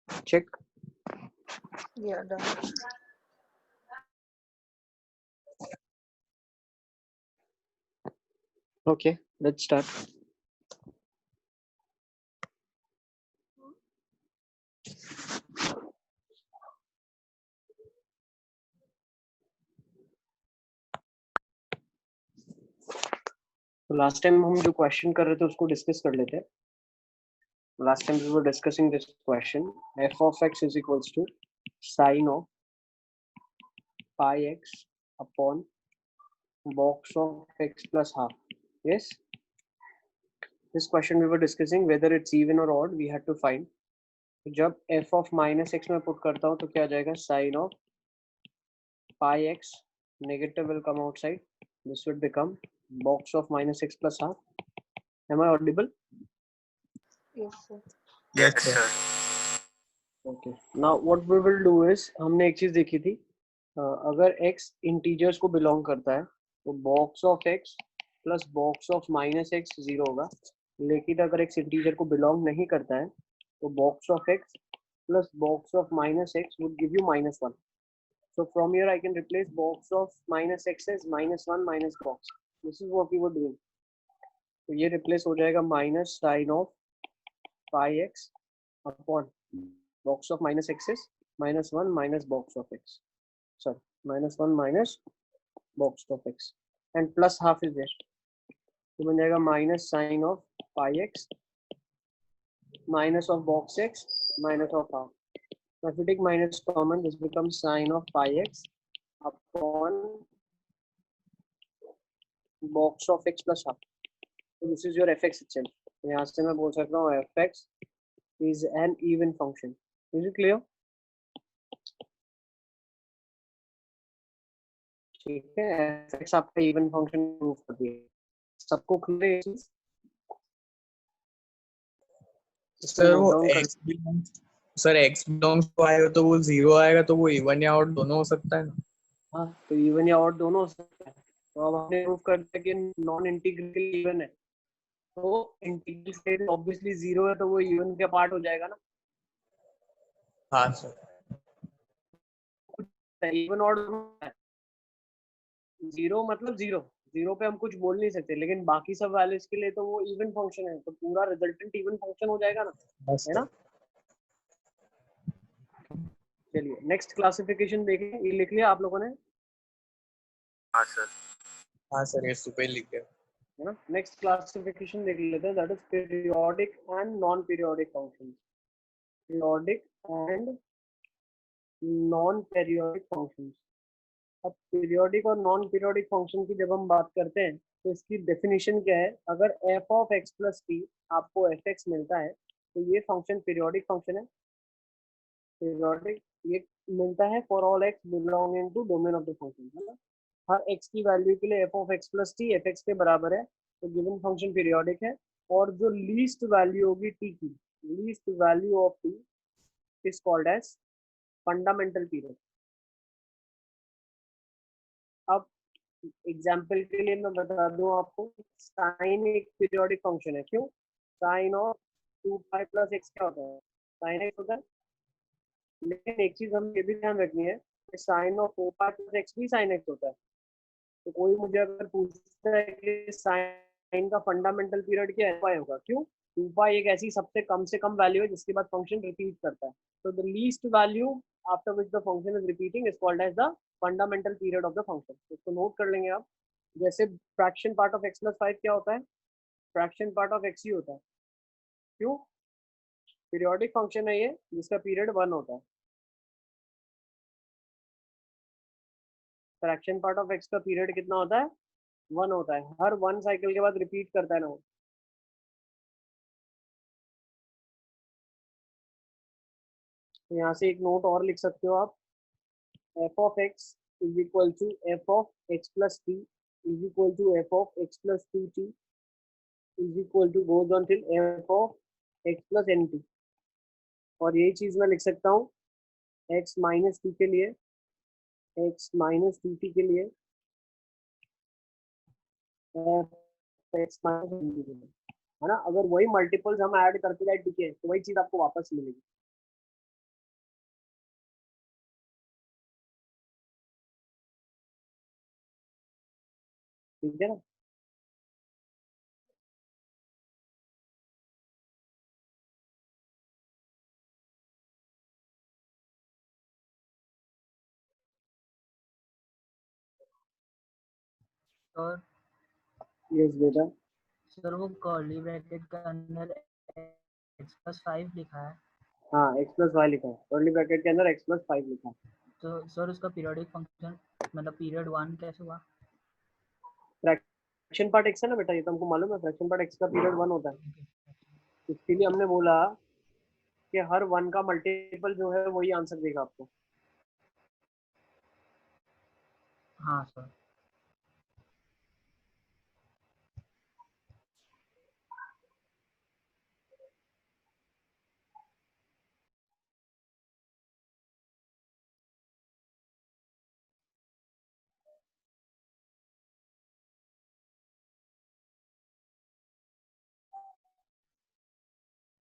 Check. Yeah, done. Okay, let's start. तो last time हम जो क्वेश्चन कर रहे थे उसको डिस्कस कर लेते हैं. Last time we were discussing this question. F of x is equals to sine of pi x upon box of x plus half. Yes. This question we were discussing whether it's even or odd. We had to find. जब f of minus x में put करता हूँ तो क्या आ जाएगा? Sine of pi x. Negative will come outside. This would become box of minus x plus half. Am I audible? Yes, sir. Yes, sir. Okay. Now what we will do is हमने एक चीज देखी थी. अगर x integers को belong करता है तो box of x plus box of minus x zero होगा. लेकिन अगर x इंटीजर को बिलोंग नहीं करता है तो box of x plus box of minus x would give you minus one. So from here I can replace box of minus x as minus one minus box. This is what we were doing. तो ये replace हो जाएगा minus sin of pi x upon box of minus x is minus one minus box of x. Sorry, minus one minus box of x and plus half is there. तो बन जाएगा minus sin of pi x minus of box x minus of half. So if you take minus common, this becomes sin of pi x upon box of x plus half. So this is your fx itself. तो यहाँ से मैं बोल सकता हूँ fx is an even function. Is it clear? ठीक है, fx आपका even function प्रूव कर दिया. सबको क्लियर है चीज? सर वो सर x बिलोंग्स टू आएगा तो वो जीरो आएगा तो वो इवन या ऑड दोनों हो सकता है ना. हाँ, तो इवन या ऑड दोनों हो सकता है. तो अब हमने प्रूव कर दिया कि नॉन इंटीग्रल इवन है. तो इंटीग्रल स्टेट ऑब्वियसली जीरो है तो वो इवन का पार्ट हो जाएगा ना. हाँ सर. इवन ऑड जीरो मतलब जीरो. जीरो पे हम कुछ बोल नहीं सकते, लेकिन बाकी सब वैल्यूज के लिए तो वो इवन फंक्शन है, तो पूरा रिजल्टेंट इवन फंक्शन हो जाएगा ना, है ना. चलिए नेक्स्ट क्लासिफिकेशन देखें. ये लिख लिया आप लोगों ने? हाँ सर. हाँ सर, ये सुपर लिख गया है ना. नेक्स्ट क्लासिफिकेशन देख लेते हैं, that is periodic and non periodic functions. Periodic and non periodic functions. अब पीरियोडिक और नॉन पीरियोडिक फंक्शन की जब हम बात करते हैं तो इसकी डेफिनेशन क्या है? अगर f of x plus T आपको fx मिलता है तो ये फंक्शन पीरियोडिक फंक्शन है. पीरियोडिक ये मिलता है for all x belonging to domain of the function, है ना. हर x की वैल्यू के लिए f of x plus T fx के बराबर है तो गिवन फंक्शन पीरियोडिक है. और जो लीस्ट वैल्यू होगी t की, least value of t is called as fundamental period. अब एग्जाम्पल के लिए मैं बता दूं आपको, साइन एक पीरियोडिक फंक्शन है. क्यों? Sine of 2 pi plus x क्या होता है? साइन एक्स होता है. लेकिन एक चीज हमें ये भी ध्यान रखनी है कि sine of 4 pi plus x भी साइन एक्स होता है. तो कोई मुझे अगर पूछता है कि साइन का फंडामेंटल पीरियड क्या है, पाई होगा. क्यों? 2 पाई एक ऐसी सबसे कम से कम वैल्यू है जिसके बाद फंक्शन रिपीट करता है. तो the least value after which the function is repeating is called as the fundamental period of the function. इसको नोट कर लेंगे आप. जैसे fraction part of x plus 5 क्या होता है? फ्रैक्शन पार्ट ऑफ x ही होता है. क्यों? पीरियोडिक फंक्शन है ये जिसका पीरियड 1 होता है. फ्रैक्शन पार्ट ऑफ x का पीरियड कितना होता है? 1 होता है. हर 1 साइकिल के बाद रिपीट करता है ना वो. तो यहाँ से एक नोट और लिख सकते हो आप. f of x is equal to f of x plus t is equal to f of x plus 2t is equal to goes on till f of x plus nt. और यही चीज मैं लिख सकता हूँ x माइनस टी के लिए, x minus two T के लिए, x माइनस टी के लिए, है ना. अगर वही मल्टीपल्स हम ऐड करते जाए टी के तो वही चीज आपको वापस मिलेगी. ठीक है ना। और यस बेटा। सर वो कर्ली ब्रैकेट के अंदर x+5 लिखा है, हाँ x+y लिखा है, कर्ली ब्रैकेट के अंदर x+5 लिखा है। तो सर उसका पीरियोडिक फंक्शन मतलब पीरियड 1 कैसे हुआ? फ्रैक्शन पार्ट x है ना बेटा, ये तो हमको मालूम है, फ्रैक्शन पार्ट x का पीरियड 1 होता है। इसलिए हमने बोला कि हर 1 का मल्टीपल जो है वही आंसर देगा आपको। हाँ सर।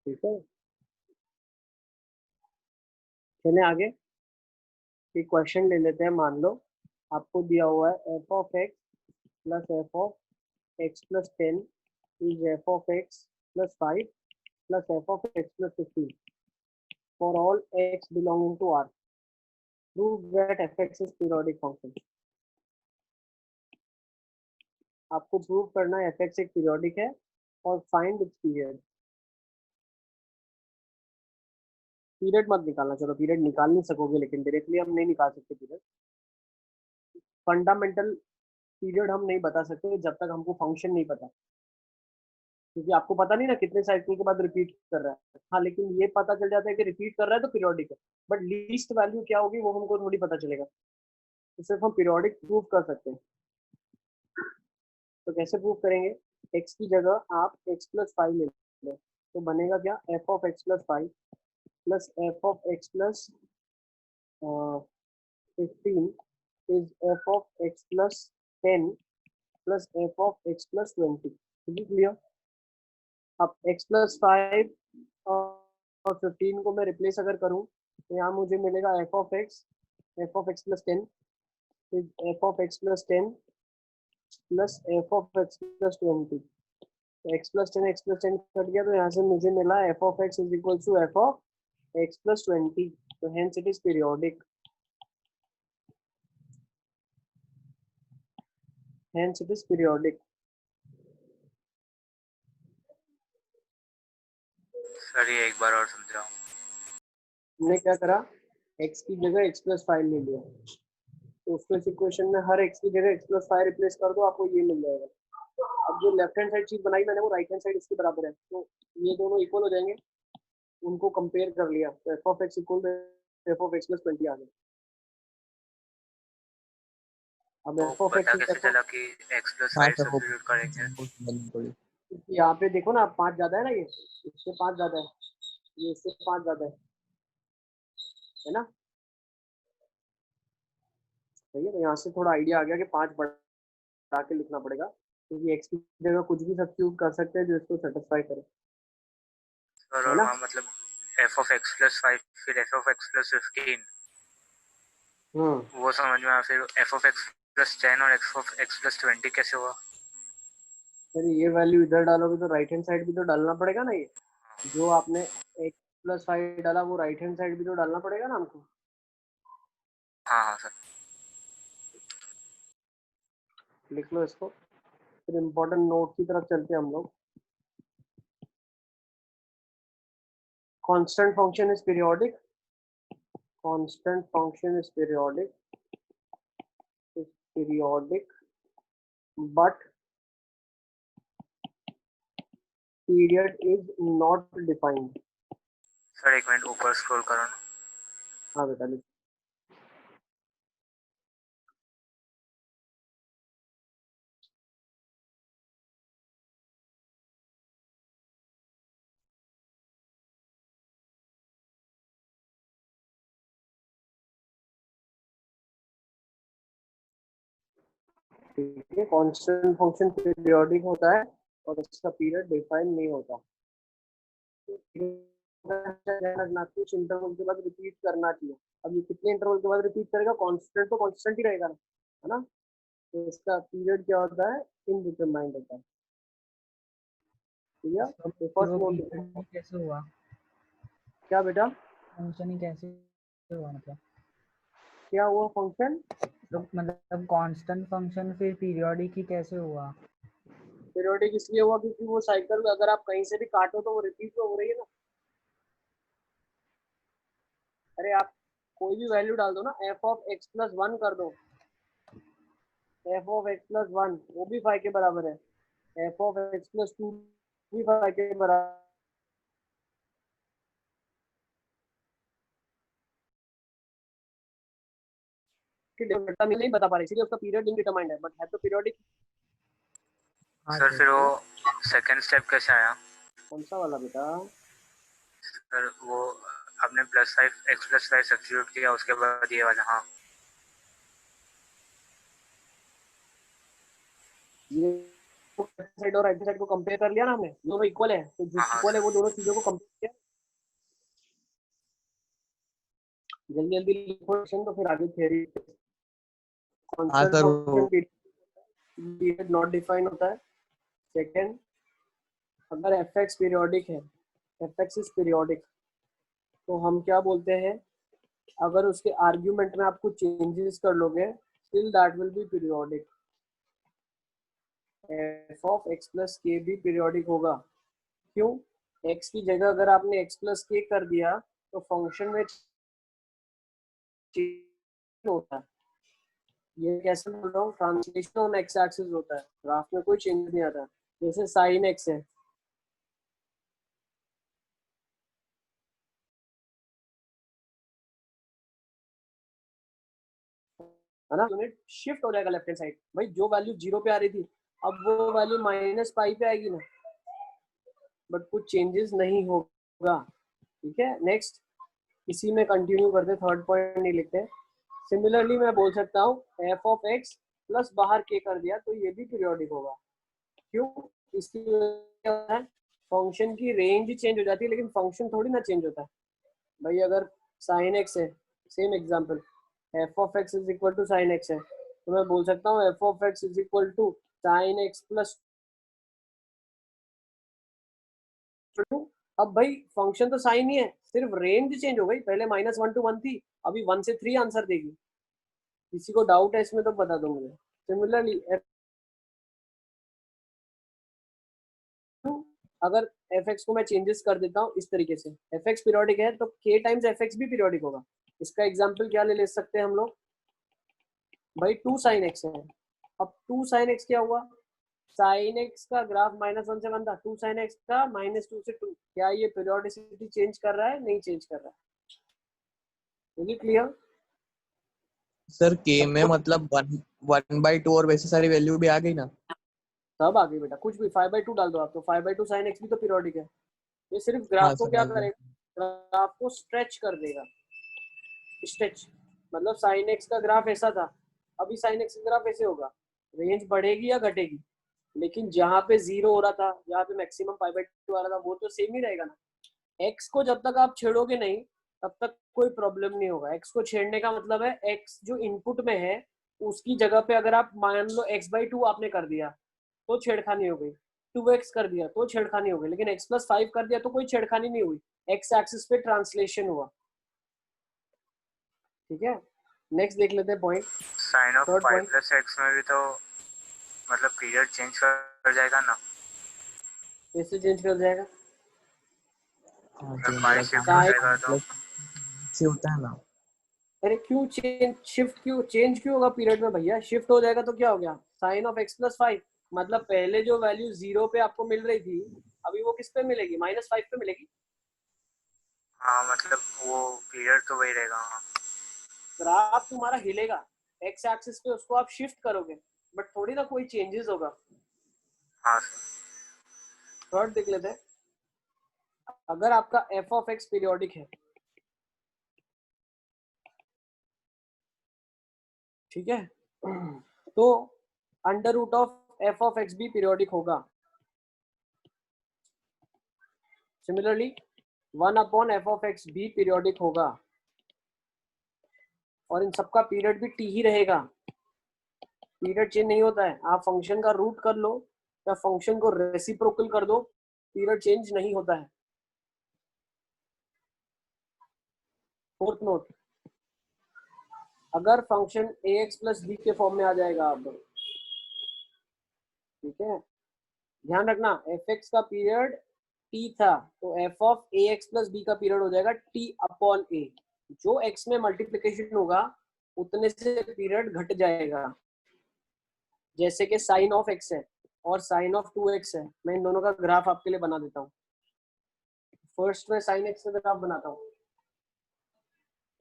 ठीक है, चले आगे। एक क्वेश्चन ले लेते हैं। मान लो आपको दिया हुआ है f of x plus f of x plus 10 is f of x plus 5 plus f of x plus 15 for all x belonging to R। Prove that fx is periodic function. आपको prove करना है fx एक periodic है और find its period. Period मत निकालना, चलो period निकाल नहीं सकोगे लेकिन डायरेक्टली हम नहीं निकाल सकते पीरियड। फंडामेंटल पीरियड हम नहीं बता सकते जब तक हमको फंक्शन नहीं पता, क्योंकि आपको पता नहीं ना कितने साइकिल के बाद रिपीट कर रहा है। हाँ लेकिन ये पता चल जाता है कि रिपीट कर रहा है तो पीरियोडिक है, बट लीस्ट वैल्यू क्या होगी वो हमको थोड़ी पता चलेगा। तो सिर्फ हम पीरियोडिक प्रूव कर सकते हैं। तो कैसे प्रूव करेंगे? x की जगह आप x+5 ले लो, तो बनेगा क्या, f of x+5 plus f of x+15 is f of x+10 plus f of x+20। Clear? अब x+5 और 15 को मैं रिप्लेस अगर करूं तो यहाँ मुझे मिलेगा f of x+10 is f of x+10 plus f of x+20। x+10 x+10 cut गया तो यहाँ से मुझे मिला f of x is equal to f of x+20। तो hence it is periodic। hence it is periodic। Sir ये एक बार और समझाओ। हमने क्या करा, x की जगह x+5 ले लिया, तो उसको इस इक्वेशन में हर x की जगह x+5 रिप्लेस कर दो, आपको ये मिल जाएगा। अब जो लेफ्ट हैंड साइड चीज बनाई मैंने वो राइट हैंड साइड इसके बराबर है, तो ये दोनों इक्वल हो जाएंगे। उनको कंपेयर कर लिया तो f of x equal to f of x plus 20 आ गया। अब तो एफ ऑफ पता एक्स कैसे चला कि x+5 हाँ सर वो सब्स्टिट्यूट करेंगे? यहाँ पे देखो ना, 5 ज्यादा है ना, ये इससे 5 ज्यादा है, ये इससे 5 ज्यादा है ना। सही है, तो यहाँ से थोड़ा आइडिया आ गया कि 5 बढ़ा के लिखना पड़ेगा, क्योंकि एक्स की जगह कुछ भी सब्स्टिट्यूट कर सकते हैं जो इसको सेटिस्फाई करे, सर है और ना। वहाँ मतलब f of x+5 फिर f of x+15 वो समझ में आया, फिर f of x+10 और f of x+20 कैसे हुआ? फिर ये वैल्यू इधर डालोगे तो राइट हैंड साइड भी तो डालना पड़ेगा ना। ये जो आपने x+5 डाला वो राइट हैंड साइड भी तो डालना पड़ेगा ना हमको। हाँ हाँ सर। लिख लो इसको। फिर इम्पोर्टेंट नोट की तरफ चलते हैं हम लोग। Constant function is periodic. Constant function is periodic but period is not defined. Sir एक मिनट ऊपर स्क्रॉल करो ना। हाँ बेटा लिख। ठीक है, कांस्टेंट फंक्शन पीरियोडिक होता है और इसका पीरियड डिफाइन नहीं होता। कुछ इंटरवल के बाद रिपीट करना चाहिए। अब ये कितने इंटरवल के बाद रिपीट करेगा? कांस्टेंट तो कांस्टेंट ही रहेगा ना, है ना। तो इसका पीरियड क्या होता है, इनडिटरमाइंड होता है। ठीक है, तो फर्स्ट वो नोट फंक्शन कैसे हुआ? क्या बेटा, फंक्शन ही कैसे हुआ मतलब? क्या हुआ फंक्शन? तो मतलब कांस्टेंट फंक्शन फिर पीरियोडिक ही कैसे हुआ? पीरियोडिक इसलिए हुआ क्योंकि वो साइकिल अगर आप कहीं से भी काटो तो वो रिपीट तो हो रही है ना। अरे आप कोई भी वैल्यू डाल दो ना, F of x plus one कर दो, F of x plus one वो भी फाइव के बराबर है, F of x plus to भी फाइव के बराबर। नहीं बता पा रहे इसलिए उसका पीरियड इनडिटरमाइंड है, बट है तो पीरियोडिक। हाँ सर ठीक फिर है। वो सेकंड स्टेप कैसे आया? कौन सा वाला बेटा? सर वो आपने plus five x plus five substitute किया उसके बाद ये वाला। हाँ ये साइड और राइट साइड को कंपेयर कर लिया ना हमने, दोनों इक्वल है, तो जो हाँ इक्वल है वो दोनों चीजों को कंपेयर किया। जल्दी जल्दी लिखो तो फिर आगे थ्योरी। हाँ constant sir function period not define होता है। सेकंड, अगर एफ एक्स पीरियोडिक है, एफ एक्स इज पीरियोडिक, तो हम क्या बोलते हैं, अगर उसके आर्ग्यूमेंट में आप कुछ चेंजेस कर लोगे still that will be periodic. F of x plus के भी पीरियोडिक होगा। क्यों? एक्स की जगह अगर आपने एक्स प्लस के कर दिया तो फंक्शन में चेंज होता है। ये कैसे बोल रहा हूँ, ट्रांसलेशन ऑन एक्स एक्सिस होता है, ग्राफ में कोई चेंज नहीं आता। जैसे साइन एक्स है, है ना, यूनिट शिफ्ट हो जाएगा लेफ्ट हैंड साइड। भाई जो वैल्यू जीरो पे आ रही थी अब वो वैल्यू माइनस पाई पे आएगी ना, बट कुछ चेंजेस नहीं होगा। ठीक है, नेक्स्ट इसी में कंटिन्यू करते, थर्ड पॉइंट नहीं लिखते। सिमिलरली मैं बोल सकता हूँ एफ ऑफ एक्स प्लस बाहर के कर दिया तो ये भी पीरियोडिक होगा। क्यों? इसकी वजह है फंक्शन की रेंज चेंज हो जाती है लेकिन फंक्शन थोड़ी ना चेंज होता है। भाई अगर साइन एक्स है, same example, f of x is equal to sine x है, तो मैं बोल सकता हूँ f of x is equal to sine x plus two. अब भाई फंक्शन तो साइन ही है, सिर्फ रेंज चेंज हो गई, पहले माइनस वन टू वन थी, अभी वन से थ्री आंसर देगी। किसी को डाउट है इसमें तो बता दो मुझे। सिमिलरली अगर एफ एक्स को मैं चेंजेस कर देता हूँ इस तरीके से, एफ एक्स पीरियोडिक है तो के टाइम्स एफ एक्स भी पीरियोडिक होगा। इसका एग्जाम्पल क्या ले सकते हैं हम लोग, भाई टू साइन एक्स है, अब टू साइन एक्स क्या हुआ, साइन एक्स का ग्राफ माइनस वन से वन था, टू साइन एक्स का माइनस टू से टू, क्या ये पीरियोडिसिटी चेंज कर रहा है? नहीं चेंज कर रहा है। ये क्लियर? सर के में मतलब 1/2 और वैसे सारी वैल्यू भी आ गई ना? सब आ गई बेटा, कुछ भी 5/2 डाल दो आप तो 5/2 साइन एक्स भी तो पीरियोडिक है। ये सिर्फ हाँ ग्राफ को सर क्या आ गया। करेगा, ग्राफ को स्ट्रेच कर देगा। स्ट्रेच मतलब साइन एक्स का ग्राफ ऐसा था, अभी साइन एक्स का ग्राफ ऐसे होगा, रेंज बढ़ेगी या घटेगी, लेकिन जहाँ पे जीरो हो रहा था, जहाँ पे मैक्सिमम 5/2 आ रहा था, वो तो सेम ही रहेगा ना। एक्स को जब तक आप छेड़ोगे नहीं तब तक कोई प्रॉब्लम नहीं होगा। एक्स को छेड़ने का मतलब है एक्स जो इनपुट में है उसकी जगह पे अगर आप मान लो x/2 आपने कर दिया तो छेड़खानी हो गई, 2x कर दिया तो छेड़खानी हो गई, लेकिन x + 5 कर दिया तो कोई छेड़खानी नहीं हुई, एक्स एक्सिस पे ट्रांसलेशन हुआ। ठीक है, नेक्स्ट देख लेते हैं point, sine of third pi point. Plus x में भी तो मतलब पीरियड चेंज कर जाएगा ना? कैसे चेंज कर जाएगा? हाँ अगर तो पाई मतलब शिफ्ट हो जाएगा तो से होता है ना। अरे क्यों चेंज, शिफ्ट क्यों, चेंज क्यों होगा पीरियड में भैया? शिफ्ट हो जाएगा तो क्या हो गया, साइन ऑफ एक्स + 5, मतलब पहले जो वैल्यू जीरो पे आपको मिल रही थी अभी वो किस पे मिलेगी, -5 पे मिलेगी। हाँ मतलब वो पीरियड तो वही रहेगा। हाँ ग्राफ तुम्हारा हिलेगा, एक्स एक्सिस पे उसको आप शिफ्ट करोगे बट थोड़ी ना कोई चेंजेस होगा। हाँ थर्ड देख लेते हैं, अगर आपका एफ ऑफ एक्स पीरियोडिक है, ठीक है, तो under root of f of x भी पीरियोडिक होगा। सिमिलरली 1/f(x) भी पीरियोडिक होगा और इन सबका पीरियड भी टी ही रहेगा। पीरियड चेंज नहीं होता है, आप फंक्शन का रूट कर लो या फंक्शन को रेसिप्रोकल कर दो, पीरियड चेंज नहीं होता है। फोर्थ नोट, अगर फंक्शन ax प्लस b के फॉर्म में आ जाएगा अब, ठीक है, ध्यान रखना fx का पीरियड t था, तो f of ax plus b का पीरियड हो जाएगा t अपॉन a। जो x में मल्टीप्लिकेशन होगा उतने से पीरियड घट जाएगा। जैसे कि साइन ऑफ x है और साइन ऑफ 2x है, मैं इन दोनों का ग्राफ आपके लिए बना देता हूँ। फर्स्ट में साइन x का ग्राफ बनाता हूँ,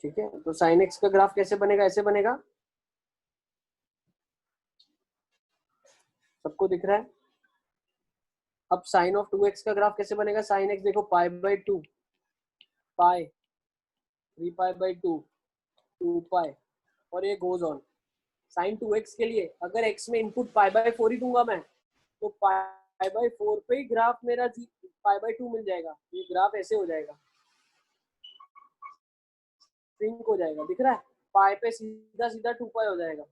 ठीक है। तो साइन x का ग्राफ कैसे बनेगा, ऐसे बनेगा, सबको दिख रहा है। अब साइन ऑफ 2x का ग्राफ कैसे बनेगा, साइन x देखो पाई बाई 2, पाई 3 पाई बाई 2, 2 पाई, और ये गोज ऑन। साइन 2x के लिए अगर x में इनपुट पाई बाई 4 ही दूंगा मैं, तो पाई बाई 4 पे ही ग्राफ मेरा पाई बाई 2 मिल जाएगा। ये ग्राफ ऐसे हो जाएगा, सिंक हो जाएगा, दिख रहा है, पाई पे सीधा सीधा 2 पाई हो जाएगा।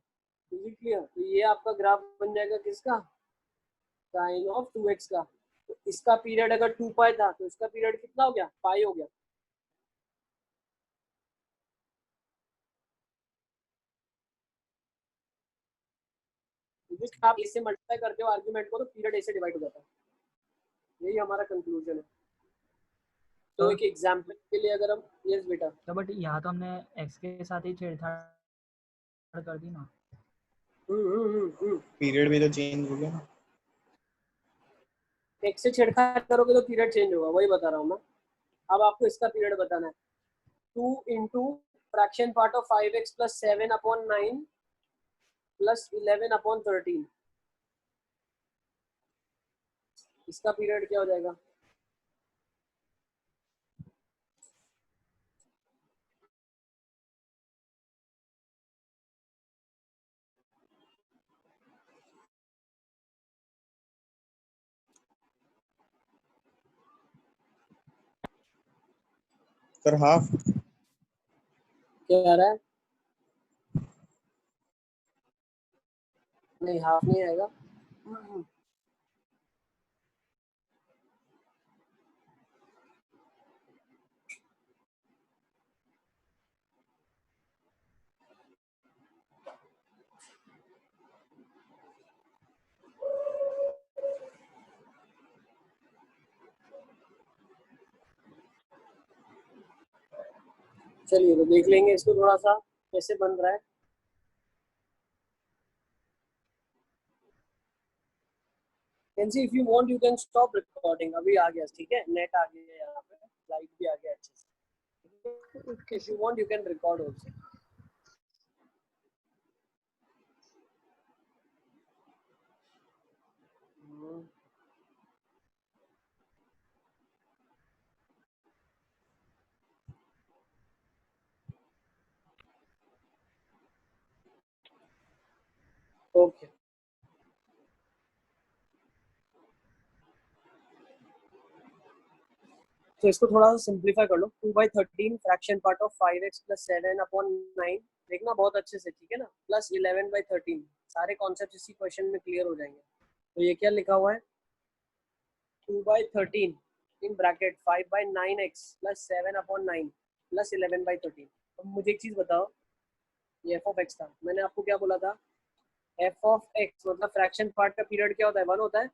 क्लियर? तो ये आपका ग्राफ बन जाएगा किसका, साइन ऑफ 2x का। तो इसका पीरियड अगर 2 पाई था तो इसका पीरियड कितना हो गया, पाई हो गया। आप इससे मल्टीप्लाई करते हो आर्गुमेंट को, तो पीरियड ऐसे डिवाइड हो जाता है। यही हमारा कंक्लूजन है। तो एक एग्जांपल के लिए अगर हम, यस बेटा, तो बट यहाँ तो हमने x के साथ ही छेड़छाड़ कर दी ना। पीरियड भी तो चेंज हो गया ना। x से छेड़छाड़ करोगे तो पीरियड चेंज होगा, वही बता रहा हूँ मैं। अब आपको इसका पीरियड बताना है, 2 into fraction part of 5x plus 7 upon 9 plus 11 upon 13, इसका पीरियड क्या हो जाएगा, सर हाफ। क्या आ रहा है, नहीं हाफ नहीं आएगा। चलिए तो देख लेंगे इसको थोड़ा सा कैसे बन रहा है। कैंसी if you want you can stop recording, अभी आ गया, ठीक है, नेट आ गया यहाँ पे, लाइट भी आ गया अच्छे से। If you want you can record also. Okay, तो इसको थोड़ा सा सिंप्लीफाई कर लो। 2/13 fraction part of 5x plus 7 upon 9, देखना बहुत अच्छे से, ठीक है ना, प्लस 11/13, सारे कॉन्सेप्ट इसी क्वेश्चन में क्लियर हो जाएंगे। तो ये क्या लिखा हुआ है, 2/13 in bracket 5/9x plus 7 upon 9 plus 11/13। अब मुझे एक चीज बताओ, ये f ऑफ x था, मैंने आपको क्या बोला था, f ऑफ x मतलब फ्रैक्शन पार्ट का पीरियड क्या होता है, 1 होता है।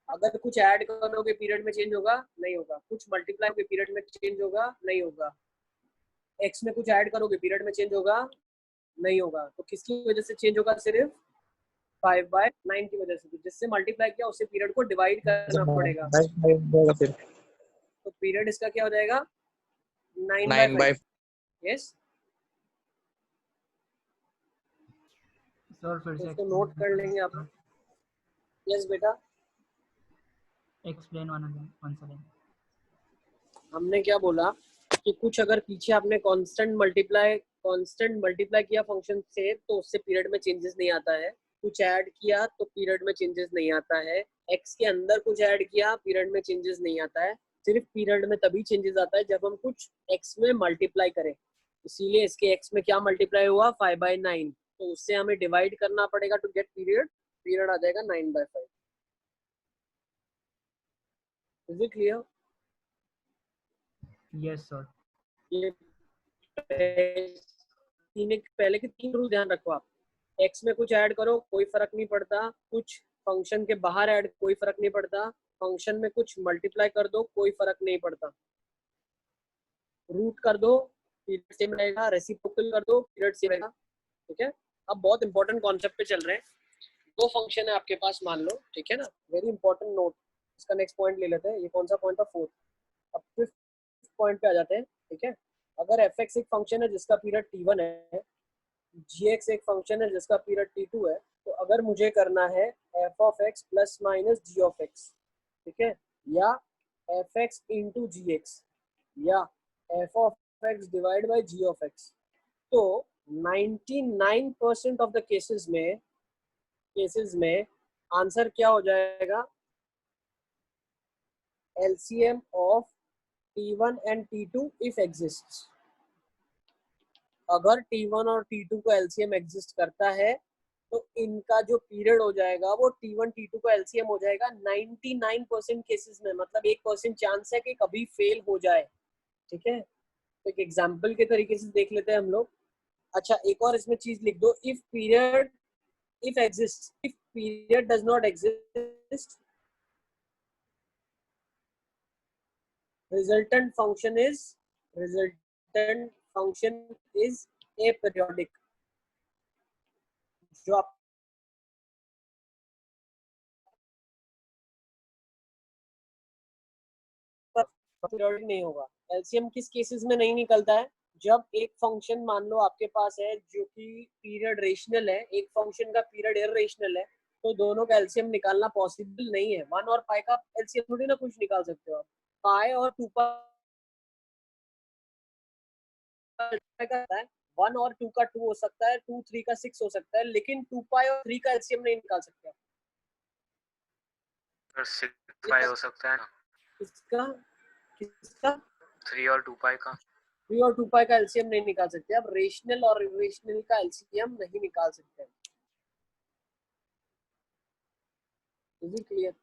अगर कुछ ऐड करोगे पीरियड में चेंज होगा, नहीं होगा। कुछ मल्टीप्लाई के पीरियड में चेंज होगा, नहीं होगा। x में कुछ ऐड करोगे पीरियड में चेंज होगा, नहीं होगा। तो किसकी वजह से चेंज होगा, सिर्फ 5/9 की वजह से। तो जिससे मल्टीप्लाई किया उससे पीरियड को डिवाइड करना पड़ेगा, तो पीरियड इसका क्या हो जाएगा, 9/5। यस सर फिर से इसको नोट कर लेंगे आप। यस बेटा, एक्सप्लेन वन अगेन। हमने क्या बोला कि कुछ अगर पीछे आपने कांस्टेंट मल्टीप्लाई किया फंक्शन से, तो उससे पीरियड में चेंजेस नहीं आता है। कुछ ऐड किया तो पीरियड में चेंजेस नहीं आता है। एक्स के अंदर कुछ ऐड किया, पीरियड में चेंजेस नहीं आता है। सिर्फ पीरियड में तभी चेंजेस आता है जब हम कुछ एक्स में मल्टीप्लाई करें। इसीलिए इसके एक्स में क्या मल्टीप्लाई हुआ, 5/9, तो उससे हमें डिवाइड करना पड़ेगा टू गेट पीरियड. पीरियड आ जाएगा 9/5. Is it clear? Yes sir. ये पहले के 3 रूल ध्यान रखो आप. एक्स में कुछ ऐड करो कोई फर्क नहीं पड़ता, कुछ फंक्शन के बाहर ऐड कोई फर्क नहीं पड़ता, फंक्शन में कुछ मल्टीप्लाई कर दो कोई फर्क नहीं पड़ता, रूट कर दो पीरियड सेम रहेगा, रेसिप्रोकल कर दो पीरियड सेम रहेगा. ठीक है. अब बहुत इंपॉर्टेंट कॉन्सेप्ट पे चल रहे हैं. दो फंक्शन है आपके पास मान लो. ठीक है ना. Very important note. इसका नेक्स्ट पॉइंट ले लेते हैं. ये कौन सा पॉइंट था? 4. अब 5th पॉइंट पे आ जाते हैं. ठीक है. अगर f(x) एक फंक्शन है जिसका पीरियड t1 है, g(x) एक फंक्शन है जिसका पीरियड t2 है, तो अगर मुझे करना है f(x) प्लस माइनस g(x), ठीक है, या f(x) इंटू g(x) या f(x) डिवाइड बाई g(x), तो 99% ऑफ द केसेस में आंसर क्या हो जाएगा? LCM of T1 and T2 if exists. अगर T1 और T2 को LCM एग्जिस्ट करता है तो इनका जो पीरियड हो जाएगा वो T1 T2 को LCM हो जाएगा 99% केसेस में. मतलब 1% चांस है कि कभी फेल हो जाए. ठीक है. तो एक एग्जांपल के तरीके से देख लेते हैं हम लोग. अच्छा, एक और इसमें चीज लिख दो. If period does not exist, resultant function is aperiodic. जो आप पीरियडिक नहीं होगा. एलसीएम किस केसेस में नहीं निकलता है? जब एक फंक्शन मान लो आपके पास है जो कि पीरियड रेशनल है, एक फंक्शन का पीरियड इररेशनल है, तो दोनों का एलसीएम निकालना पॉसिबल नहीं है. 1 और पाई का एलसीएम थोड़ी ना कुछ निकाल सकते हो आप. पाई और 2 पाई का है, 1 और 2 का 2 हो सकता है, 2 3 का 6 हो सकता है, लेकिन 2 पाई और 3 का एलसीएम नहीं निकाल सकते आप. 6 पाई हो सकता है ना. किसका? 3 और 2 पाई का. 3 और 2 पाई का एलसीएम नहीं निकाल सकते आप. रेशनल और इरेशनल का एलसीएम नहीं निकाल सकते. Is it clear?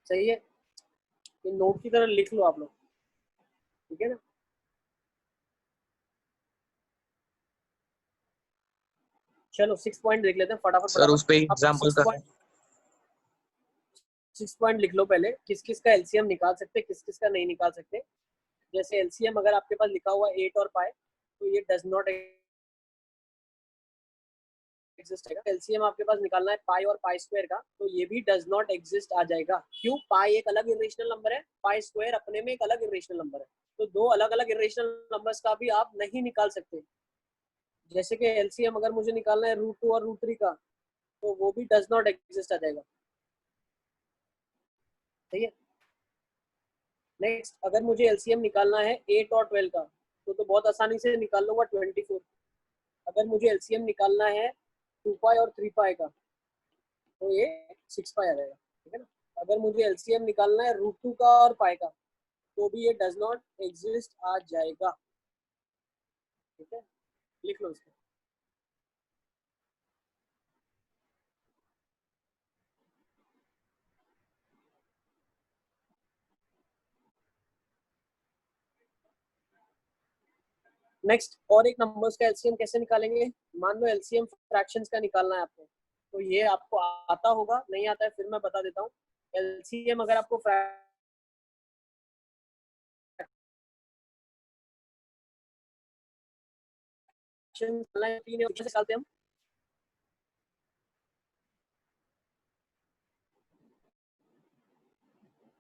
सही है. ये नोट की तरह लिख लो आप लोग. ठीक है ना. चलो 6 पॉइंट देख लेते हैं फटाफट. सर उस पे अब एग्जांपल का 6 पॉइंट लिख लो पहले. किस किस का एलसीएम निकाल सकते, किस किस का नहीं निकाल सकते. जैसे एलसीएम अगर आपके पास लिखा हुआ 8 और पाई, तो ये डज नॉट एग्जिस्ट है. एलसीएम आपके पास निकालना है पाई और पाई स्क्वायर का, तो ये भी डज नॉट एग्जिस्ट आ जाएगा. क्यों? पाई एक अलग इरेशनल नंबर है, पाई स्क्वायर अपने में एक अलग इरेशनल नंबर है, तो दो अलग अलग इरेशनल नंबर्स का भी आप नहीं निकाल सकते. जैसे कि एलसीएम अगर मुझे निकालना है √2 और √3 का, तो वो भी डज नॉट एग्जिस्ट आ जाएगा. ठीक है. नेक्स्ट, अगर मुझे एलसीएम निकालना है 8 और 12 का, तो बहुत आसानी से निकाल लूंगा 24. अगर मुझे एलसीएम निकालना है 2 पाई और 3 पाई का, तो ये 6 पाई आ जाएगा. ठीक है ना. अगर मुझे एलसीएम निकालना है √2 का और पाई का, तो भी ये डज नॉट एग्जिस्ट आ जाएगा. ठीक है. लिख लो इसको. नेक्स्ट, और एक नंबर्स का एलसीएम कैसे निकालेंगे? मान लो एलसीएम फ्रैक्शंस का निकालना है आपको, तो ये आपको आता होगा, नहीं आता है फिर मैं बता देता हूँ. एलसीएम अगर आपको फ्रैक्शन निकालते हैं हम.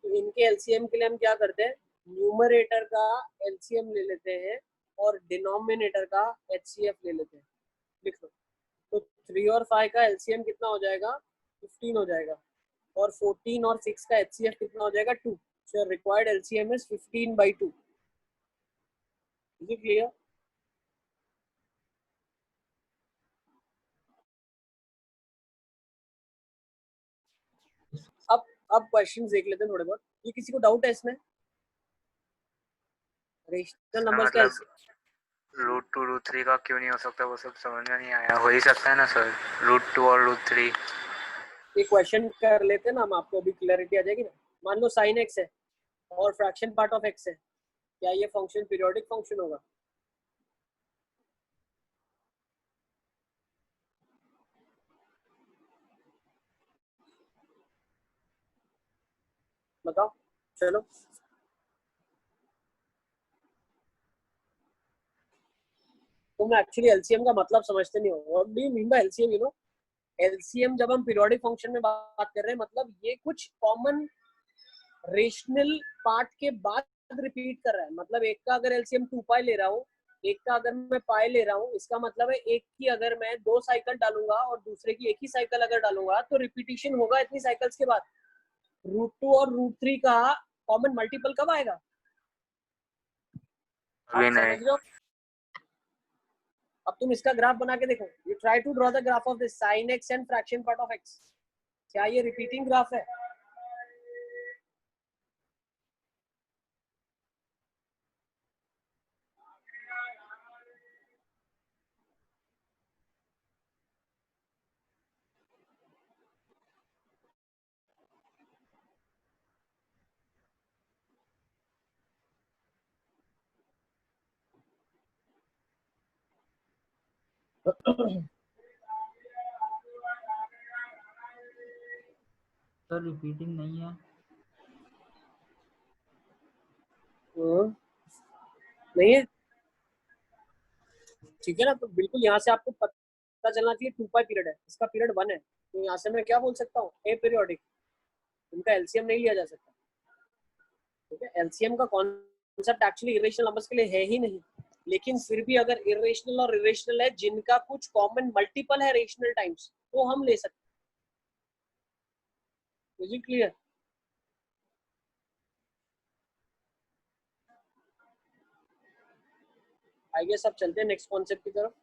तो इनके एलसीएम के लिए हम क्या करते हैं? न्यूमरेटर का एलसीएम ले लेते हैं और डिनोमिनेटर का एचसीएफ ले लेते हैं. लिख लो. तो 3 और 5 का एलसीएम कितना हो जाएगा? 15 हो जाएगा. और 14 और 6 का एचसीएफ कितना हो जाएगा? 2. So required LCM is 15/2. Is it clear? अब क्वेश्चंस देख लेते हैं थोड़े बहुत. ये किसी को डाउट है इसमें? रेशनल नंबर्स का मतलब √2 √3 का क्यों नहीं हो सकता, वो सब समझ में नहीं आया। हो ही सकता है ना सर, √2 और √3। ये क्वेश्चन कर लेते हैं ना हम, आपको अभी क्लैरिटी आ जाएगी ना। मान लो साइन एक्स है और फ्रैक्शन पार्ट ऑफ एक्स है, क्या ये फंक्शन पीरियोडिक फंक्शन होगा? बताओ चलो। तुम एक्चुअली एलसीएम का मतलब समझते नहीं हो। What do you mean by LCM? You know, LCM जब हम पीरियोडिक फंक्शन में बात कर रहे हैं, मतलब ये कुछ कॉमन रेशनल पार्ट के बाद रिपीट कर रहा है। मतलब एक का अगर एलसीएम 2 पाई ले रहा हूँ, एक का अगर मैं पाई ले रहा हूँ, इसका मतलब है एक की अगर मैं 2 साइकिल डालूंगा और दूसरे की एक ही साइकिल अगर डालूंगा तो रिपीटिशन होगा इतनी साइकिल्स के बाद। √2 और √3 का कॉमन मल्टीपल कब आएगा? अभी आप नहीं। समझ रहे हो? अब तुम इसका ग्राफ बना के देखो। You try to draw the graph of this sine x and fraction part of x. क्या ये रिपीटिंग ग्राफ है? तो रिपीटिंग नहीं है। नहीं है? ठीक है ना, तो बिल्कुल यहाँ से आपको पता चलना चाहिए 2 पाई पीरियड है, इसका पीरियड 1 है, तो यहाँ से मैं क्या बोल सकता हूँ? ए पीरियोडिक। इनका एलसीएम नहीं लिया जा सकता। ठीक है, एलसीएम का कॉन्सेप्ट एक्चुअली इरेशनल नंबर्स के लिए है ही नहीं, लेकिन फिर भी अगर इरेशनल और इरेशनल है जिनका कुछ कॉमन मल्टीपल है रेशनल टाइम्स, तो हम ले सकते हैं। Is it clear? आइए सब चलते हैं नेक्स्ट कॉन्सेप्ट की तरफ।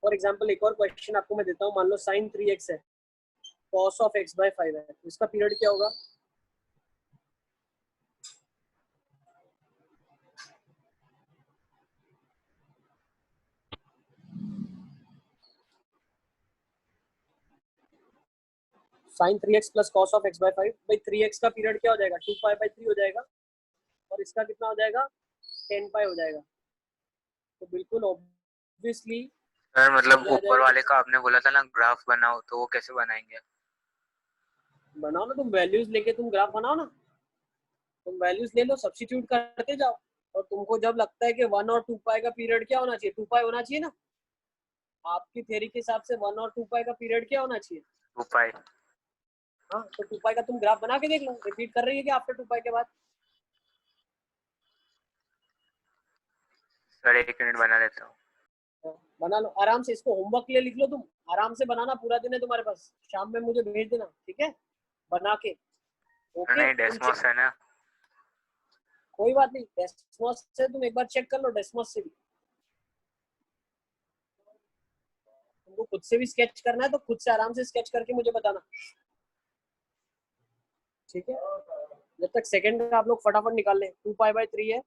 फॉर एग्जांपल एक और क्वेश्चन आपको मैं देता हूँ। मान लो sin 3x है, cos ऑफ x/5 है, तो इसका पीरियड क्या होगा? sin 3x plus cos of x/5। भाई 3x का पीरियड क्या हो जाएगा? 2π/3 हो जाएगा, और इसका कितना हो जाएगा? 10π हो जाएगा। तो बिल्कुल ऑब्वियसली सर मतलब क्या आ ऊपर जाएगा? वाले का आपने बोला था ना ग्राफ बनाओ, तो वो कैसे बनाएंगे? बनाओ ना, तुम वैल्यूज लेके तुम ग्राफ बनाओ ना। तुम वैल्यूज ले लो, सब्स्टिट्यूट करते जाओ, और तुमको जब लगता है कि 1 और 2π का पीरियड क्या होना चाहिए? 2π होना चाहिए ना। आपकी थ्योरी के हिसाब से 1 और 2π का पीरियड क्या होना चाहिए? 2π। हाँ, तो 2π का तुम ग्राफ बना के देख लो, रिपीट कर रही है कि आफ्टर 2π के बाद? सर 1 मिनट बना लेता हूँ। बना लो आराम से, इसको होमवर्क के लिए लिख लो तुम। आराम से बनाना, पूरा दिन है तुम्हारे पास, शाम में मुझे भेज देना, ठीक है? बना के। ओके नहीं, तुम डेस्मोस है ना। कोई बात नहीं, डेस्मोस से तुम एक बार चेक कर लो, डेस्मोस से भी। तुमको खुद से भी स्केच करना है तो खुद से आराम से स्केच करके मुझे बताना, ठीक है? जब तक सेकंड का आप लोग फटाफट निकाल लें। 2π/3 है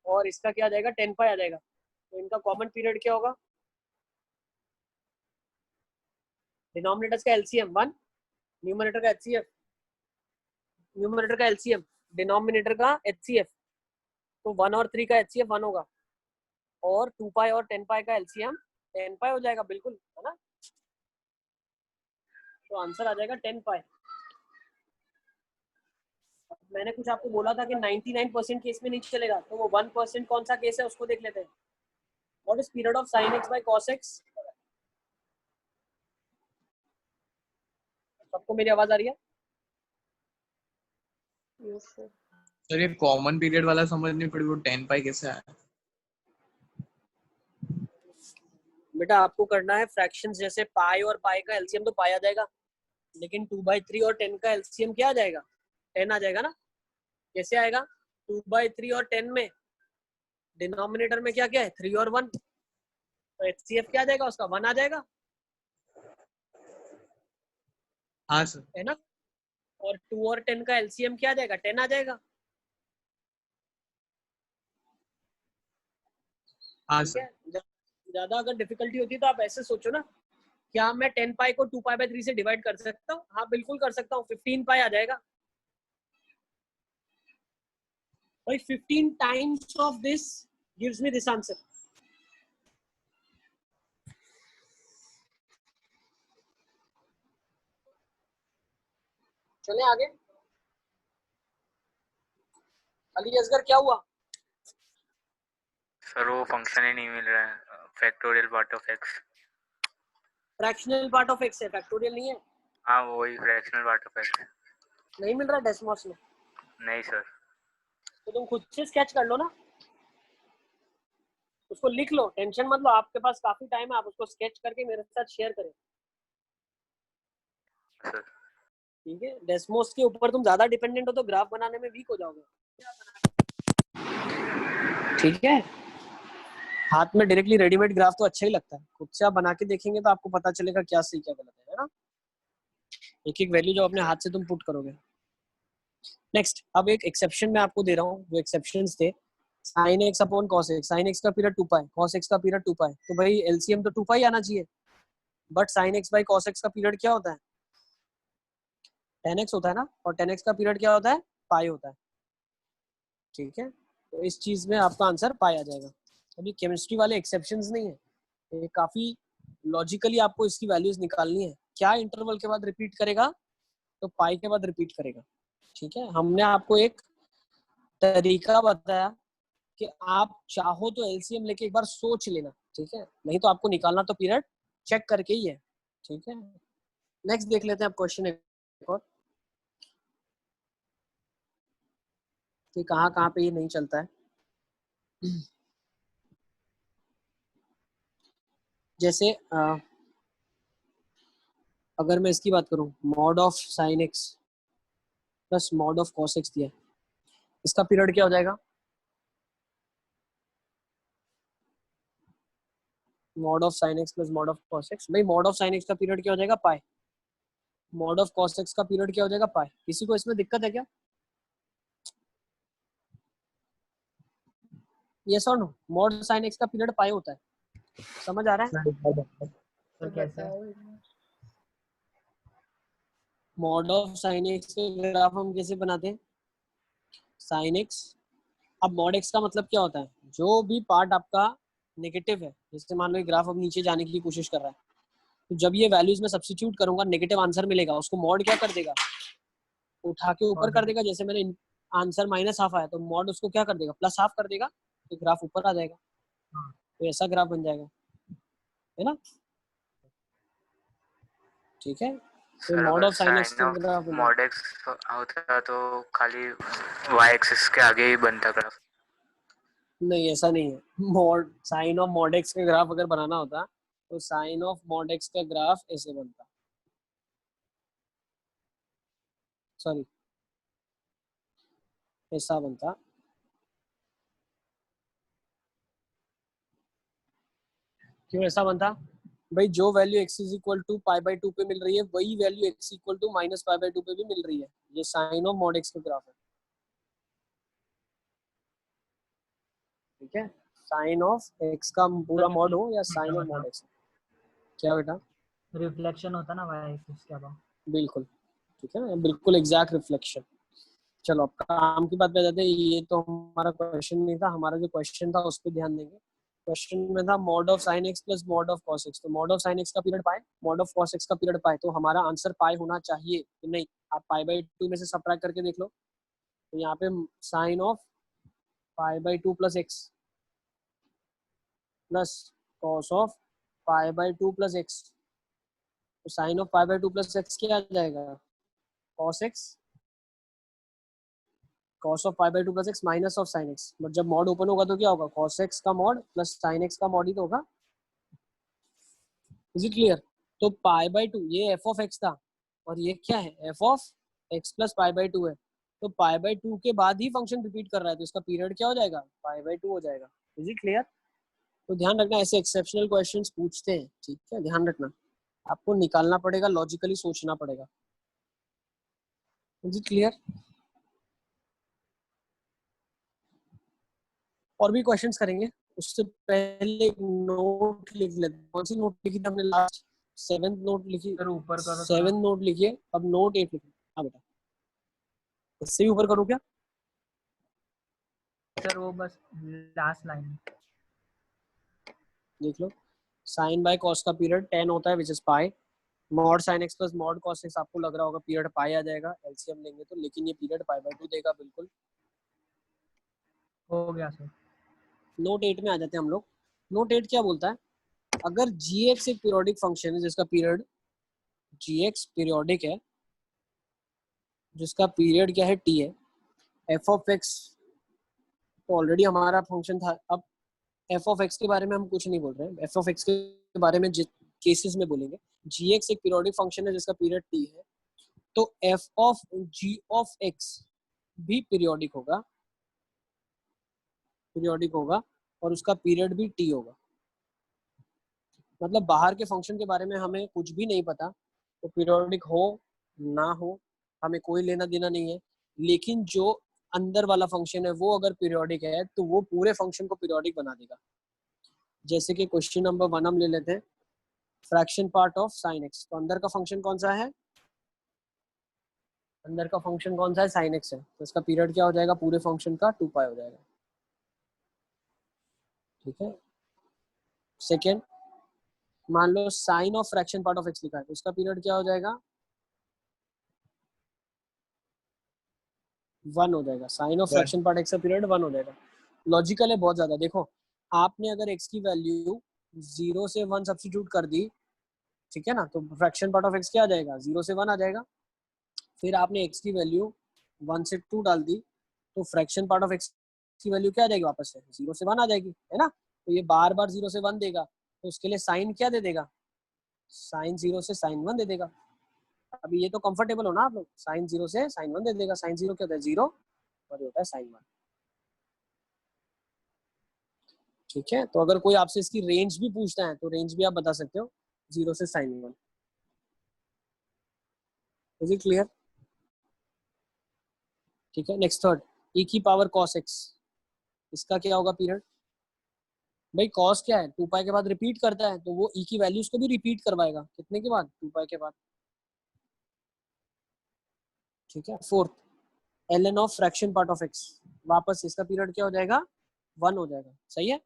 और इसका क्या आ जाएगा? 10π आ जाएगा। तो इनका कॉमन पीरियड क्या होगा? डिनोमिनेटर्स का एलसीएम 1, न्यूमरेटर का एचसीएफ, न्यूमरेटर का एलसीएम, डिनोमिनेटर का एचसीएफ। तो 1 और 3 का एचसीएफ 1 होगा, और 2π और 10π का एलसीएम 10π हो जाएगा, बिल्कुल है ना? तो आंसर आ जाएगा 10π। मैंने कुछ आपको बोला था कि 99% केस में नहीं चलेगा, तो वो 1% कौन सा केस है उसको देख लेते हैं। What is period of sin x by cos x? सबको मेरी आवाज आ रही है? Yes, sir. सर ये कॉमन पीरियड वाला समझनी पड़ी, वो 10π कैसे आया? बेटा आपको करना है फ्रैक्शंस, जैसे पाई और पाई का एलसीएम तो पाई आ जाएगा, लेकिन 2/3 और 10 का एलसीएम क्या आ जाएगा? 10 आ जाएगा ना। कैसे आएगा? 2/3 और 10 में डिनोमिनेटर में क्या क्या है? 3 और 1, तो एचसीएफ क्या आ जाएगा उसका? 1 आ जाएगा, हाँ सर। है ना? और 2 और 10 का एलसीएम क्या आ जाएगा? 10 आ जाएगा। हाँ ठीक सर। है, ज्यादा अगर डिफिकल्टी होती है तो आप ऐसे सोचो ना, क्या मैं 10 पाई को 2 पाई बाय 3 से डिवाइड कर सकता हूँ? हाँ बिल्कुल कर सकता हूँ, 15 पाई आ जाएगा भाई। 15 times of this gives me this answer. चले आगे। अली असगर क्या हुआ? सर वो फंक्शन ही नहीं मिल रहा है, factorial part of x. Fractional part of x है, फैक्टोरियल नहीं है। हाँ वही फ्रैक्शनल पार्ट ऑफ एक्स। नहीं मिल रहा डेसिमल्स में? नहीं सर। तो तुम खुद से स्केच कर लो ना, उसको लिख लो, टेंशन मत लो, आपके पास काफी टाइम है, आप उसको स्केच करके मेरे साथ शेयर करें। सर ठीक है, डेस्मोस के ऊपर तुम ज्यादा डिपेंडेंट हो तो ग्राफ बनाने में वीक हो जाओगे। ठीक है, हाथ में डायरेक्टली रेडीमेड ग्राफ तो अच्छा ही लगता है, खुद से आप बना के देखेंगे तो आपको पता चलेगा क्या सही क्या गलत है ना, एक एक वैल्यू जो अपने हाथ से तुम पुट करोगे। नेक्स्ट, अब एक एक्सेप्शन मैं आपको दे रहा हूँ, जो एक्सेप्शंस थे, sin x upon cos x, sin x का पीरियड 2 पाई, cos x का पीरियड 2 पाई, तो भाई एलसीएम तो 2 पाई आना चाहिए, but sin x by cos x का पीरियड क्या होता है? 10x होता है ना, और 10x का पीरियड क्या होता है? पाई होता है। ठीक है, तो इस चीज में आपका आंसर पाई आ जाएगा। अभी केमिस्ट्री वाले एक्सेप्शंस नहीं है, ये काफी लॉजिकली आपको इसकी वैल्यूज निकालनी है। क्या इंटरवल के बाद रिपीट करेगा? तो पाई के बाद रिपीट करेगा। ठीक है, हमने आपको एक तरीका बताया कि आप चाहो तो एलसीएम लेके एक बार सोच लेना, ठीक है, नहीं तो आपको निकालना तो पीरियड चेक करके ही है। ठीक है, नेक्स्ट देख लेते हैं आप क्वेश्चन एक और, कि कहाँ कहाँ पे ये नहीं चलता है। जैसे अगर मैं इसकी बात करूं, mod of sine x plus mod of cos x दिया है, इसका पीरियड क्या हो जाएगा? Mod of sine x plus mod of cos x, भाई मॉड ऑफ साइन एक्स का पीरियड क्या हो जाएगा? पाई। मॉड ऑफ कॉस एक्स का पीरियड क्या हो जाएगा? पाई। किसी को इसमें दिक्कत है क्या? यस और नो? मॉड साइन एक्स का पीरियड पाई होता है, समझ आ रहा है? तो कैसे? बताओ। मॉड ऑफ साइन एक्स का ग्राफ हम कैसे बनाते हैं? साइन एक्स, अब मॉड एक्स का मतलब क्या होता है? जो भी पार्ट आपका नेगेटिव है, जैसे मान लो ग्राफ अब नीचे जाने की कोशिश कर रहा है, तो जब ये वैल्यूज में सब्स्टिट्यूट करूंगा नेगेटिव आंसर मिलेगा, उसको मॉड क्या कर देगा? उठा के ऊपर कर देगा। जैसे मैंने आंसर माइनस हाफ आया तो मॉड उसको क्या कर देगा? प्लस हाफ कर देगा, तो ग्राफ ऊपर आ जाएगा, तो ऐसा ग्राफ बन जाएगा, है ना? ठीक है, तो सर मॉड अगर ऑफ साइन एक्स साइन का ऑफ ग्राफ बन जाएगा। मॉड एक्स होता तो खाली वाई एक्सिस के आगे ही बनता ग्राफ। नहीं, ऐसा नहीं है। Mod sine of mod x का ग्राफ अगर बनाना होता तो साइन ऑफ मॉड एक्स का ग्राफ ऐसे बनता, सॉरी ऐसा बनता। क्यों ऐसा बनता? भाई जो value x is equal to pi by 2 पे मिल रही है, वही value x equal to minus pi by 2 पे भी मिल रही है। ये साइन ऑफ मॉड एक्स का ग्राफ है। ठीक है, साइन ऑफ x का पूरा मॉड हो या साइन ऑफ मॉड एक्स। क्या बेटा? रिफ्लेक्शन होता ना वाई एक्सिस के अबाउट। बिल्कुल, ठीक है, बिल्कुल एग्जैक्ट रिफ्लेक्शन। चलो अब काम की बात पे जाते हैं। ये तो हमारा क्वेश्चन नहीं था, हमारा जो क्वेश्चन था उस पर ध्यान देंगे। क्वेश्चन में था mod of sine x plus mod of cos x, तो मॉड ऑफ साइन एक्स का पीरियड पाए, मॉड ऑफ कॉस एक्स का पीरियड पाए, तो हमारा आंसर पाई होना चाहिए कि नहीं? आप पाई बाई 2 में से सबट्रैक्ट करके देख लो, तो यहाँ पे sine of pi by 2 plus X plus cos of pi by 2 plus X, तो sine of pi by 2 plus x क्या आ जाएगा? Cos X, cos of pi by 2 plus X minus of sine X. But जब mod open होगा तो क्या होगा? cos x का मॉड प्लस साइन एक्स का मॉड ही तो होगा। Is it clear? तो पाई बाई 2 ये f ऑफ x था, और ये क्या है? f of x plus pi by 2 है, तो पाई बाई 2 के बाद ही फंक्शन रिपीट कर रहा है, तो इसका पीरियड क्या हो जाएगा? पाई बाई 2 हो जाएगा। Is it clear? तो ध्यान रखना, ऐसे एक्सेप्शनल क्वेश्चंस पूछते हैं, ठीक है, ध्यान रखना, आपको निकालना पड़ेगा, लॉजिकली सोचना पड़ेगा। Is it clear? और भी क्वेश्चंस करेंगे। उससे पहले एक नोट लिख लेते हैं। कौन सी नोट लिखी थी हमने लास्ट? 7th नोट लिखी, सर ऊपर करो 7th नोट लिखिए। अब नोट 8 लिखिए। हाँ बेटा, इससे भी ऊपर करूँ क्या? सर वो बस लास्ट लाइन। देख लो, साइन बाय कॉस का पीरियड 10 होता है which is pi. Mod sine x plus mod cos x, आपको लग रहा होगा पीरियड पाई आ जाएगा एलसीएम लेंगे तो, लेकिन ये पीरियड पाई बाय 2 देगा बिल्कुल। हो गया सर। नोट 8 में आ जाते हैं हम लोग। नोट 8 क्या बोलता है? अगर gx एक पीरियोडिक फंक्शन है जिसका पीरियड gx पीरियोडिक है, जिसका पीरियड क्या है t है, f ऑफ x तो ऑलरेडी हमारा फंक्शन था। अब f ऑफ x के बारे में हम कुछ नहीं बोल रहे हैं, f ऑफ x के बारे में केसेस में बोलेंगे। gx एक पीरियोडिक फंक्शन है जिसका पीरियड t है, तो f of g of x भी पीरियोडिक होगा, और उसका पीरियड भी t होगा। मतलब बाहर के फंक्शन के बारे में हमें कुछ भी नहीं पता, तो पीरियोडिक हो ना हो हमें कोई लेना देना नहीं है, लेकिन जो अंदर वाला फंक्शन है वो अगर पीरियोडिक है तो वो पूरे फंक्शन को पीरियोडिक बना देगा। जैसे कि क्वेश्चन नंबर 1 हम ले लेते हैं, fraction part of sine x. तो अंदर का फंक्शन कौन सा है? अंदर का फंक्शन कौन सा है? साइन एक्स है, तो इसका पीरियड क्या हो जाएगा? पूरे फंक्शन का 2 पाई हो जाएगा। ठीक है। सेकेंड, मान लो sine of fraction part of X लिखा है, तो इसका पीरियड क्या हो जाएगा? 1 हो जाएगा। Sine of fraction part x का पीरियड 1 हो जाएगा। लॉजिकल है बहुत ज्यादा। देखो, आपने अगर x की वैल्यू 0 से 1 सब्स्टिट्यूट कर दी, ठीक है ना, तो फ्रैक्शन पार्ट ऑफ x क्या आ जाएगा? 0 से 1 आ जाएगा। फिर आपने x की वैल्यू 1 से 2 डाल दी, तो फ्रैक्शन पार्ट ऑफ x की वैल्यू क्या आ जाएगी? वापस से 0 से 1 आ जाएगी, है ना। तो ये बार बार 0 से 1 देगा, तो उसके लिए साइन क्या दे देगा? साइन 0 से साइन 1 दे देगा। अभी ये तो कंफर्टेबल हो ना आप लोग, साइन 0 से साइन 1 दे देगा। साइन 0 क्या होता है? 0, और ये होता है साइन 1। ठीक है। तो अगर कोई आपसे इसकी रेंज भी पूछता है तो रेंज भी आप बता सकते हो, 0 से साइन 1। Is it clear? ठीक है। नेक्स्ट थर्ड, e की पावर cos x, इसका क्या होगा पीरियड? भाई cos क्या है? 2 पाई के बाद रिपीट करता है, तो वो e की वैल्यूज को भी रिपीट करवाएगा। कितने के बाद? 2 पाई के बाद। ठीक है। Fourth, ln of fraction part of x, वापस इसका पीरियड क्या हो जाएगा? 1 हो जाएगा। सही है।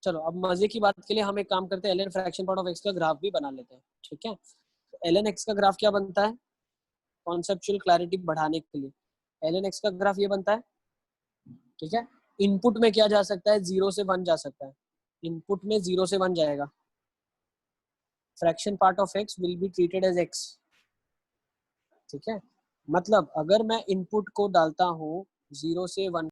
चलो अब मजे की बात के लिए हम एक काम करते हैं, ln fraction part of x का ग्राफ भी बना लेते हैं। ठीक है। तो ln x का ग्राफ क्या बनता है? कॉन्सेप्चुअल क्लैरिटी बढ़ाने के लिए ln x का ग्राफ ये बनता है। ठीक है। इनपुट में क्या जा सकता है? 0 से 1 जा सकता है। इनपुट में 0 से 1 जाएगा। Fraction part of x will be treated as x। ठीक है। मतलब अगर मैं इनपुट को डालता हूँ 0 से 1